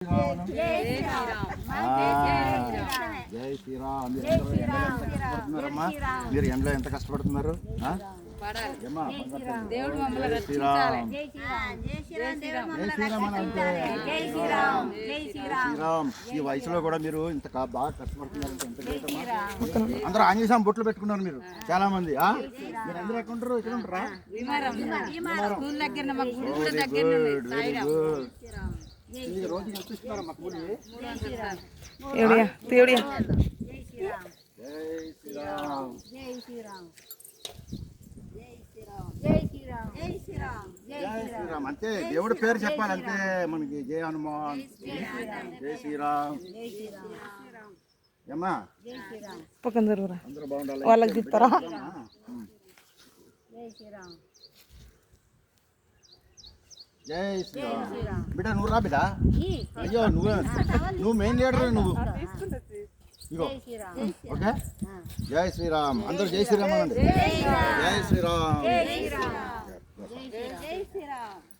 జై శ్రీరామ్. మీరు ఎండలో ఎంత కష్టపడుతున్నారు? శ్రీరామ్. ఈ వయసులో కూడా మీరు ఇంత బాగా కష్టపడుతున్నారు. అందరూ ఆంజనేయ స్వామి బొట్లు పెట్టుకున్నారు మీరు చాలా మంది. మీరు అందరూ ఎక్కడ ఉంటారు? ఇక్కడ ఉంటారా? Very good. రోజు కల్పిస్తున్నారా మా కూలి? జై శ్రీరామ్. జై శ్రీరామ్. అంతే దేవుడి పేరు చెప్పాలి అంతే మనకి. జై హనుమాన్. జై శ్రీరామ్. ఏమ్మా అందరూ బాగుండాలి. వాళ్ళకి చెప్తారా? జై శ్రీరామ్. బిడ్డ నువ్వు రా బిడ్డ. అయ్యో నువ్వు మెయిన్ లీడర్ నువ్వు. ఇగో ఓకే. జై శ్రీరామ్. అందరూ జై శ్రీరామ్ అనండి. జై శ్రీరామ్.